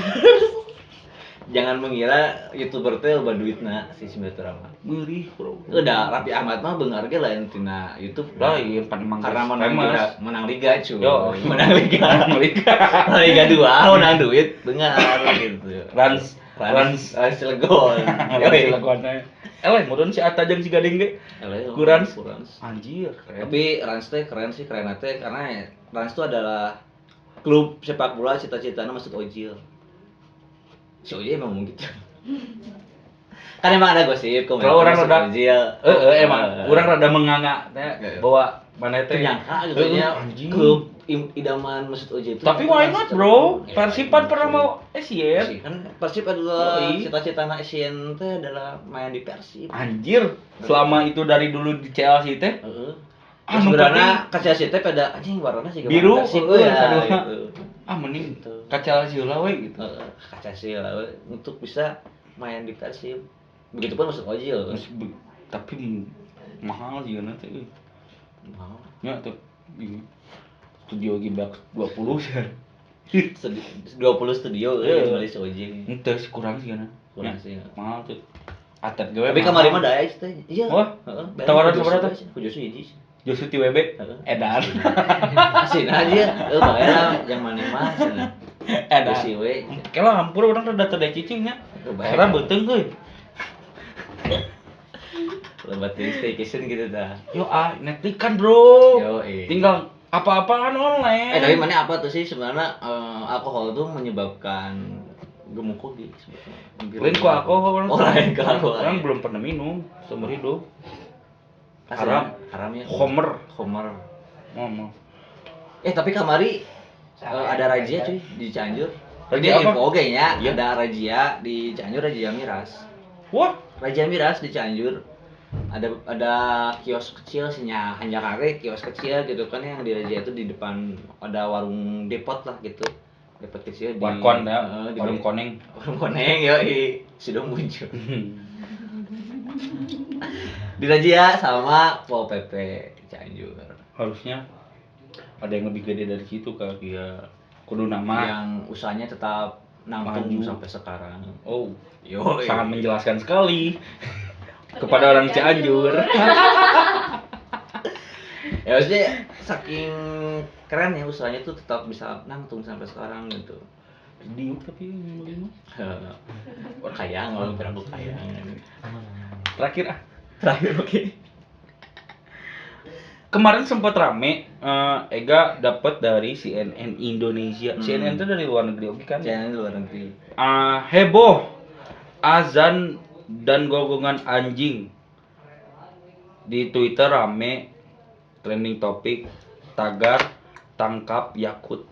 Jangan mengira YouTuber teh loba duitna si Simetra mah. Meurih, bro. Udah Raffi Ahmad mah beungar ge lain tina YouTube. Lain pan emang Karena famous. menang liga cuy. Yo. Menang liga. Liga 2 menang duit beungar gitu. Rans Cilegon. Cilegonnya. Meureun si Atta jeung si Gading ge. Kurans. Anjir, keren. Tapi Rans teh keren sih, keren teh karena Rans itu adalah klub sepak bola cita-citanya Mesut Ozil. Si Ozil emang gitu. Kan emang ada gosip Kalau orang rada Ozil. emang orang rada menganga teh bahwa mana teh nyangka gitu nya anjing. klub idaman Mesut Ozil itu. Tapi why not, bro? Persipan pernah mau Asian. Kan Persib adalah Yoi. cita-citanya Asian teh adalah main di Persib. Anjir, selama itu dari dulu di Chelsea teh. Heeh. Anu Sebenarnya kaca CT pada anjing warnanya sih Biru, Persib ya, ya gitu. gitu. Mending Gitu. kaca Chelsea we gitu. Kaca sih lah untuk bisa main di Persib. Begitupun Mesut Ozil. Tapi mahal juga nanti. Mau Ya tuh ini studio Gibax 20 sih. 20 studio Iya. kembali si Ozil. Ente kurang sih kan. Kurang sih. Mahal tuh. Atet gue. Tapi kemarin mah daya teh. Iya. Wah, Heeh. tawaran seberapa tuh? Kujosu hiji. Josu ti WB. Edan. Asin aja. Bayar yang mana mah cenah. Edan. Si we. Kela hampur urang rada teu cicingnya. Karena beuteung euy. Lebat di staycation gitu dah. Yo Netflix kan, Bro. Yo, Tinggal apa-apaan online. tapi mana apa tuh sih sebenarnya alkohol tuh menyebabkan gemuk kogi sebetulnya. Lain ku alkohol Oh, lain ku alkohol. Orang belum pernah minum seumur hidup. Haram. Haram ya. Homer. Ngomong. Tapi kamari ada razia cuy di Cianjur. Razia Ini apa? info oke nya, Iya. ada razia di Cianjur, razia miras. Wah, Razia miras di Cianjur. Ada kios kecil sihnya, hanya kare kios kecil gitu kan yang di razia itu di depan ada warung depot lah gitu. Depot kecil di warkon ya, di warung koneng. Warung koneng ya, sudah muncul. Di razia sama Pol PP Cianjur. Harusnya ada yang lebih gede dari situ kali ya. Kudu nama. Yang usahanya tetap nampung Maju. sampai sekarang. Oh, Yo, sangat menjelaskan sekali kepada orang Cianjur. Ya maksudnya saking keren ya usahanya tuh tetap bisa nangtung sampai sekarang gitu. Diuk tapi yang beli mah. Kaya kalau berambut kaya. Terakhir Terakhir oke. kemarin sempat rame Ega dapat dari CNN Indonesia. CNN itu dari luar negeri oke kan? Jangan luar negeri. Heboh azan dan gonggongan anjing di Twitter rame trending topik tagar tangkap Yakut.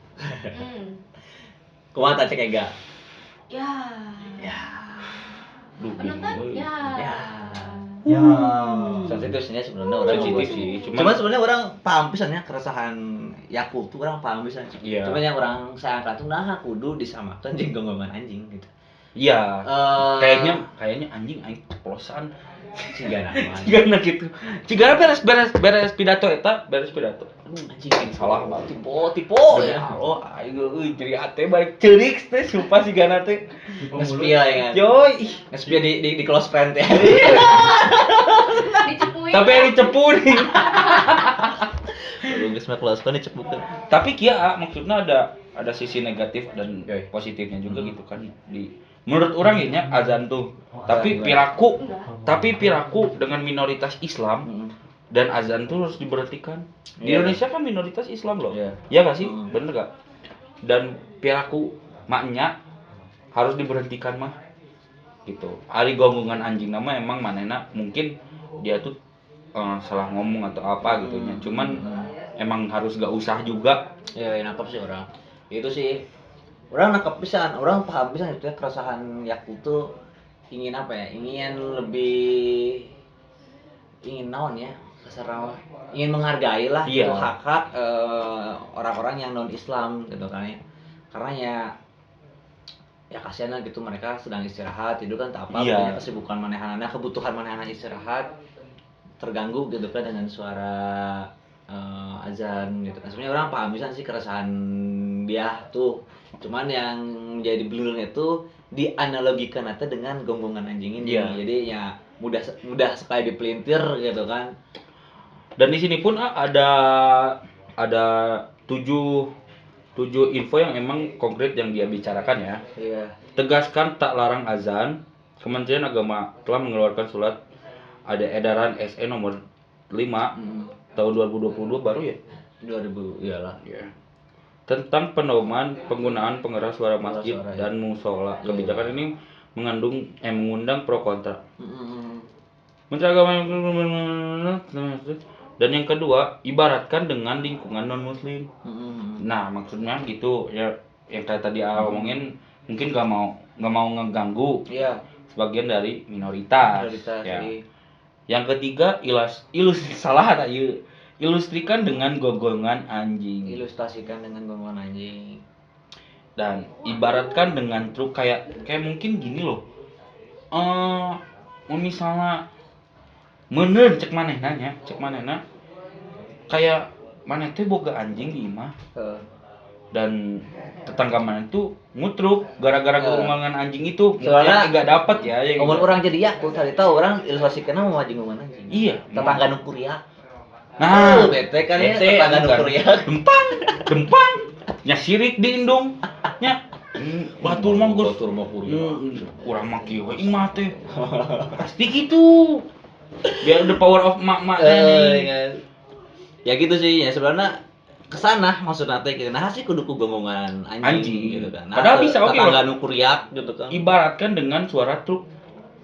Kumaha tak cek Ega? Ya. Duh, Penonton? bingung. Ya. Ya. Ya. Sensitifnya sebenarnya orang Sensitif juga sih, Cuman sebenarnya orang paham pisan ya keresahan Yakult tuh orang paham pisan. Iya. Cuman yang orang saya angkat tuh nah kudu disamakan jeung gonggongan anjing gitu. Iya. Eh, Kayaknya anjing aing ceplosan. Cigana. Cigana gitu. Cigana beres pidato eta, beres pidato. Anjing yang Salah banget. tipe Ya, ya. oh aing jadi hate balik ceurik teh sumpah cigana teh. Ngespia ya kan. Yoi. Ngespia di close friend ya. Dicepuin. Tapi yang dicepu nih. Lu geus mah close friend dicepukeun. Tapi kia maksudnya ada sisi negatif dan Oke. positifnya juga gitu kan di menurut orang ya azan tuh. Tapi Azan. piraku dengan minoritas Islam Heeh. dan azan tuh harus diberhentikan. Di Iya. Indonesia kan minoritas Islam loh. Iya. Iya gak sih? Hmm. Bener gak? Dan piraku maknya harus diberhentikan mah. Gitu. Ari gonggongan anjing nama emang manena mungkin dia tuh salah ngomong atau apa gitu nya. Cuman emang harus gak usah juga. Ya, nangkep sih orang. Itu sih. Orang nangkep pisan, orang paham pisan itu ya keresahan Yakult tuh ingin apa ya? Ingin naon ya? Kasarna mah. Ingin menghargai lah Iya. gitu hak-hak orang-orang yang non Islam gitu kan ya. Karena ya kasihan lah gitu mereka sedang istirahat itu kan tak apa Iya. punya kesibukan manehana kebutuhan manehana istirahat terganggu gitu kan dengan suara azan gitu kan sebenarnya orang paham bisa sih keresahan dia tuh cuman yang jadi belurnya itu dianalogikan aja dengan gonggongan anjing ini Iya. jadi ya mudah sekali dipelintir gitu kan. Dan di sini pun ada 7 info yang emang konkret yang dia bicarakan ya. Iya. Tegaskan tak larang azan. Kementerian Agama telah mengeluarkan surat ada edaran SE nomor 5 tahun 2022 baru ya. 2000 iyalah. Ya. Tentang pedoman penggunaan pengeras suara masjid Suara, ya. dan musola. Iya. Kebijakan ini mengundang pro kontra. Mm-mm. Menteri Agama dan yang kedua ibaratkan dengan lingkungan non muslim. Mm-mm. Nah maksudnya gitu ya yang kayak tadi omongin mungkin gak mau ngeganggu Iya. sebagian dari minoritas. Prioritas Ya. sih. Yang ketiga ilustrikan dengan gonggongan anjing Ilustrasikan dengan gonggongan anjing. dan ibaratkan dengan truk kayak mungkin gini loh. Misalnya meuneun cek manehna kayak maneh teh boga anjing di imah dan tetangga mana itu ngutruk gara-gara gonggongan anjing itu Soalnya yang enggak dapat ya yang Ngomong orang jadi Yakult tadi tahu orang ilustrasikan mau anjing gonggongan anjing. iya Tetangga nu kuriak. nah bete kan ya bete, tetangga nu bukan. kuriak. dempang nya sirik di indung nya batur mah geus Batur mah kuriak. kurang mah kieu we imah teh pasti gitu biar the power of mak-mak nih Kan. Ya gitu sih ya sebenarnya kesana maksudnya teh gitu. Nah sih kudu ku gonggongan anjing Anjing. gitu kan. Padahal bisa oke tetangga loh. nu kuriak gitu kan. ibaratkan dengan suara truk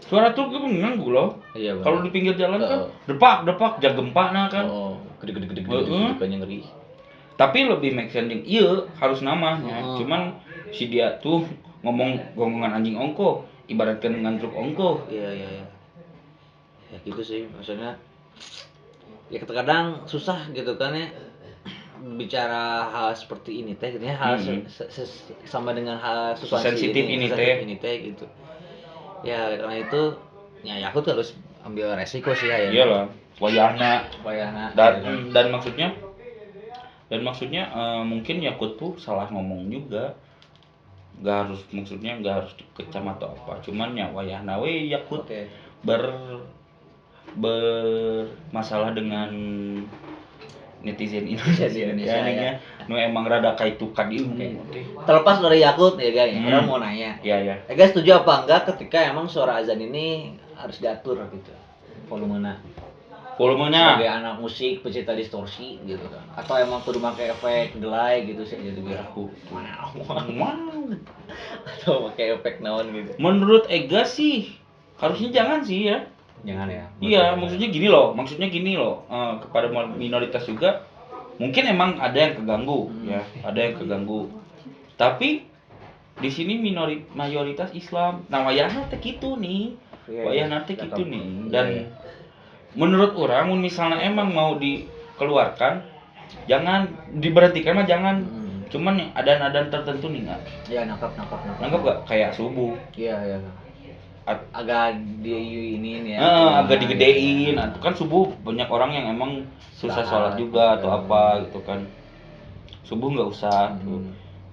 Suara truk itu mengganggu loh. Iya, bener. Kalau di pinggir jalan kan Oh. depak jag gempa nah kan. Oh, gede-gede Heeh. kan yang ngeri. Tapi lebih make sense yang iya harus namanya. Oh. Cuman si dia tuh ngomong gonggongan anjing ongko, ibaratkan dengan truk ongko. Iya. Ya gitu sih, maksudnya ya kadang susah gitu kan ya bicara hal seperti ini teh, ini hal sama dengan hal substansi Sensitif ini teh. gitu. Ya karena itu ya Yakut harus ambil resiko sih ya. Iyalah, wayahna. Wayahna. Dan maksudnya mungkin Yakut tuh salah ngomong juga. Nggak harus dikecam atau apa. Cuman ya wayahna we Yakut Oke. bermasalah dengan netizen Indonesia ya. Nu emang rada kaitukan ilmu. Terlepas dari Yakut ya guys, orang mau nanya. Iya. Guys, setuju apa enggak ketika emang suara azan ini harus diatur gitu volumenya sebagai anak musik pecinta distorsi gitu kan, atau emang kudu pakai efek delay gitu sih jadi biar aku atau pakai efek naon gitu. Menurut Ega sih harusnya jangan sih ya. Jangan ya. Iya, maksudnya gini loh, kepada minoritas juga mungkin emang ada yang keganggu ya, ada yang keganggu. Tapi di sini mayoritas Islam. Nah, wayahna teh kitu nih. Wayahna teh kitu nih. Dan menurut orang misalnya emang mau dikeluarkan, jangan diberhentikan mah jangan. Cuman adan-adan tertentu nih enggak. Ya, nangkap. Nangkap enggak kayak subuh. Iya. Agak ini ya. Agak digedein. Kan subuh banyak orang yang emang susah sholat juga atau apa gitu kan. Subuh nggak usah.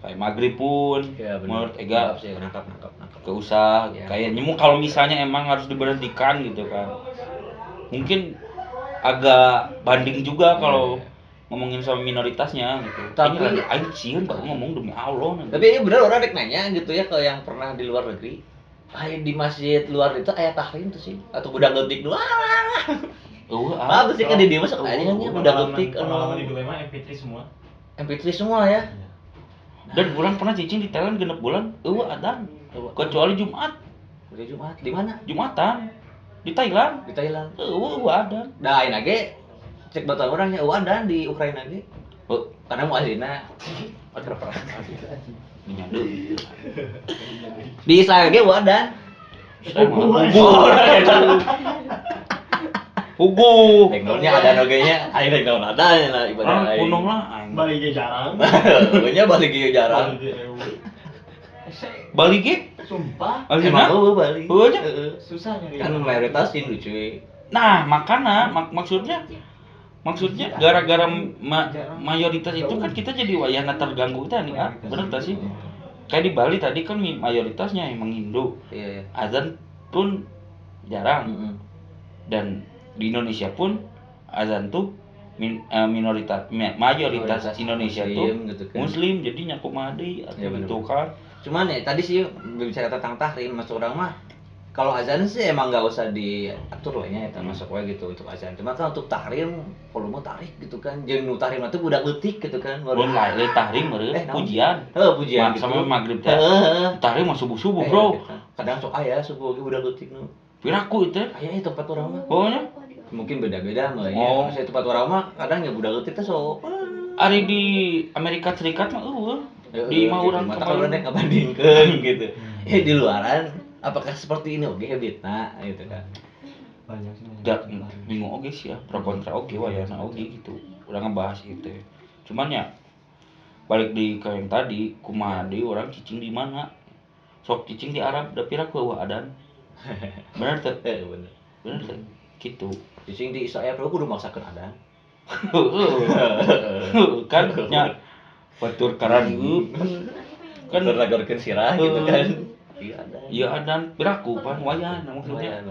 Kayak maghrib pun Ya, menurut Ega nangkap. gak usah. Ya. Kayaknya kalau misalnya emang harus diberhentikan gitu kan. Mungkin agak banding juga kalau ngomongin sama minoritasnya gitu. Tapi aing sieun baru ngomong demi Allah nanti. Tapi ini bener orang rek nanya gitu ya ke yang pernah di luar negeri. Di masjid luar itu aya tahrim tuh sih atau budak leutik doang. Apa sih kan di dia masuk aja nya budak leutik Pengalaman di Dubai mah MP3 semua. MP3 semua ya. Dan bulan pernah cicing di Thailand genep bulan adan. Kecuali Jumat. Udah Jumat di mana? Jumatan di Thailand. Di Thailand. Adan. Da ayeuna ge cek batu orangnya adan di Ukraina ge. Karena mau azina. Nyadu. Di Israel ge adan. Hugo. Teknologinya ada nogenya, ayo teknologi ada lah ibadah Orang lain. punung lah aing. Balik jarang. Pokoknya balik ge jarang. Bali ge? Sumpah. Emang eueuh balik. Eueuh nya? Susah nyari. Kan mayoritas Hindu cuy. Nah, makanya maksudnya gara-gara mayoritas itu kan kita jadi wayahna terganggu kita nih, bener tak sih? Kayak di Bali tadi kan mayoritasnya emang Hindu. Iya. Azan pun jarang. Dan di Indonesia pun azan tuh mayoritas Indonesia Muslim, tuh gitu kan. Muslim, jadi nyakup madi atau Ya, bener. gitu kan. Cuman ya tadi sih bicara tentang tahrim masuk orang mah kalau azan sih emang nggak usah diatur lah ya masuk wae gitu untuk azan. Cuma kan untuk tahrim volume tarik gitu kan. Jeung nu tahrim itu budak leutik gitu kan. Belum lain tahrim meureun pujian. Pujian gitu. Sama maghrib teh. Tahrim mah subuh-subuh, Bro. Bro. Kadang sok aya subuh ge budak leutik nu. Piraku itu. Aya di tempat orang mah. Pokoknya Mungkin beda-beda mah ya. Oh. Maksudnya tempat orang mah kadang ya budak leutik teh sok. ari di Amerika Serikat mah di mah urang kalau nek ngabandingkeun gitu. Di luaran apakah seperti ini oke habitna gitu kan. Banyak sih. Bingung oge sih ya, pro kontra oge wayana oge gitu. Udah ngebahas itu. Cuman ya balik di ke yang tadi, kumaha deui orang cicing di mana? Sok cicing di Arab da pira ku adan. Bener teh? Bener. Bener teh? Gitu. Cicing di Israel kudu maksakeun adan. Kan nya batur karan Kan berlagorkeun sirah gitu kan. Iya adan piraku pan wayana maksudnya.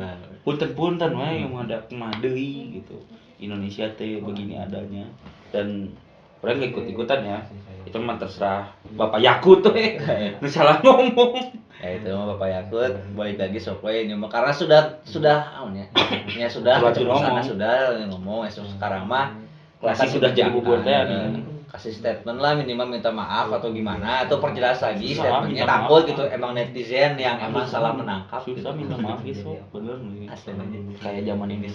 Punten-punten we yang ada kumadeui gitu. Indonesia teh begini adanya dan orang gak ikut-ikutan ya. Itu mah terserah Bapak Yakut we. Nu salah ngomong. Ya itu mah Bapak Yakut balik lagi sok we nyoba karena sudah ya sudah Terlanjur sana ngomong. sudah ngomong sekarang mah Klasik sudah jadi bubur teh nih. kasih statement lah, minimal minta maaf atau gimana, atau perjelas lagi Susah, statementnya. minta Takut maaf. gitu emang netizen yang emang salah menangkap gitu. Susah minta maaf gitu, bener nih. Asli aja. Kayak zaman ini.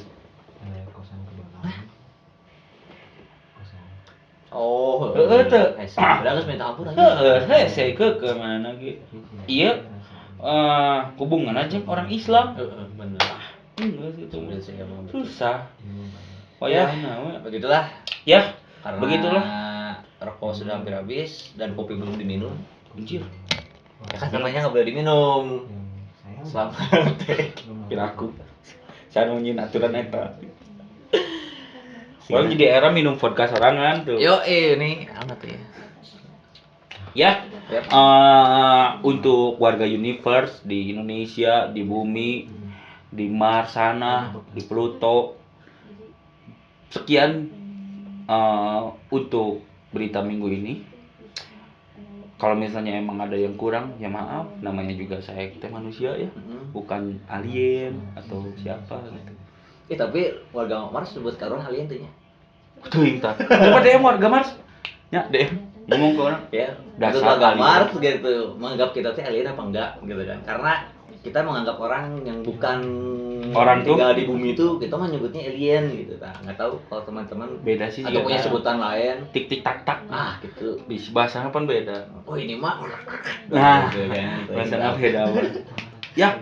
Kosan kebakaran. Kosan. Oh, Teu. udah harus minta ampun aja. Saya ke mana gitu. Iya, hubungan aja orang Islam. Bener. Enggak sih itu. Bener sih, emang betul. Susah. Oh Ya, ya, begitulah. ya, Karena begitulah. rokok sudah hampir habis dan kopi belum diminum. Anjir. Ya kan namanya nggak boleh diminum. Selamat. Piraku. Saya nungguin aturan eta. Orang jadi era minum vodka sorangan tuh. Yo, ini amat ya. Ya, Yap. untuk warga universe di Indonesia, di bumi, di Mars sana, di Pluto. Sekian untuk berita minggu ini. Kalau misalnya emang ada yang kurang, ya maaf. Namanya juga saya kita manusia ya, bukan alien atau siapa gitu. Tapi warga Mars sebut karuan alien tuh nya. Tuh inta. Coba DM warga Mars. Ya, DM. Ngomong ke orang. Ya, Dasar untuk warga alien. Mars gitu, menganggap kita tuh alien apa enggak gitu kan. Karena kita menganggap orang yang bukan Orang tuh? tinggal di bumi itu kita mah nyebutnya alien gitu. Nah, nggak tahu kalau teman-teman Beda sih atau punya juga. sebutan lain. Tik tik tak tak. Ah, gitu. Di bahasanya pun beda. Oh, ini mah Nah, gitu kan. bahasanya beda. Bang. Ya,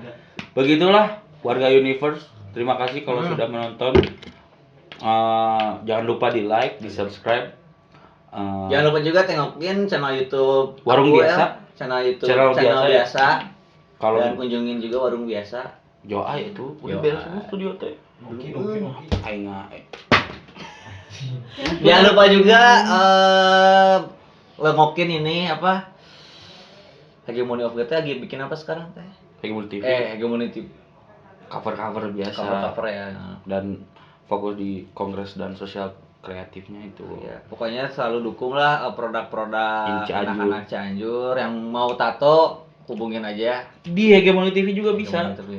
begitulah warga universe. Terima kasih kalau sudah menonton. Jangan lupa di like, di subscribe. Jangan lupa juga tengokin channel YouTube Warung aku Biasa. channel YouTube Channel channel biasa ya. biasa. Kalau Dan kunjungin juga warung biasa. Joa itu udah Joa. beres semua studio teh. Oke. Aing Jangan lupa juga lengokin ini apa? Hegemony of God lagi bikin apa sekarang teh? Hegemony TV. Hegemony TV. Cover-cover biasa. Cover-cover ya. Dan fokus di kongres dan sosial kreatifnya itu. Ya, pokoknya selalu dukunglah produk-produk Cianjur. anak-anak Cianjur yang mau tato hubungin aja. Di Hegemony TV juga bisa. Hegemony TV.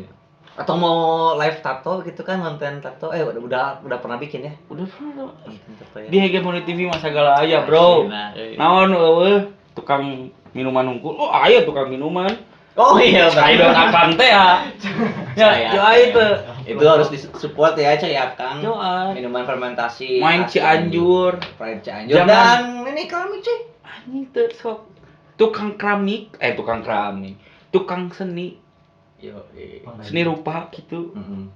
Atau mau live tato gitu kan, konten tato. Udah pernah bikin ya? Udah pernah. Konten tato ya. Di Hegemony TV mah segala aya, Bro. Nah, Naon eueuh tukang minuman unggul. Oh, aya tukang minuman. oh iya, Idol Akang teh ya. Ya, Saya. yo aya teh. Itu harus disupport ya, Cai Akang. Yo, Minuman fermentasi. main asli. Cianjur. Pride Cianjur. Jangan- Dan ini keramik, Cai. Anjing teh sok. Tukang keramik, tukang seni, Yo, seni rupa gitu. Mm-mm.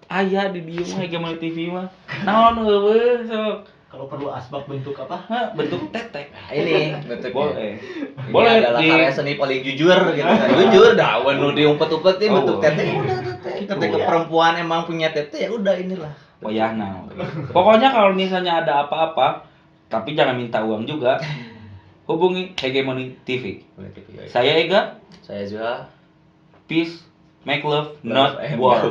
Aya di dieu mah Hegemony TV mah. Naon eueuh sok. Kalau perlu asbak bentuk apa? Hah, bentuk tetek. Nah, ini bentuknya. Boleh. Ini Boleh adalah di- karya seni paling jujur gitu kan. Jujur dah, nu diumpet-umpetin Oh. bentuk tete udah tete. Ketika Iya. perempuan emang punya tete ya udah inilah. Wayahna. Pokoknya kalau misalnya ada apa-apa, tapi jangan minta uang juga. Hubungi Hegemony TV. Saya Ega, Saya juga peace, make love, not war.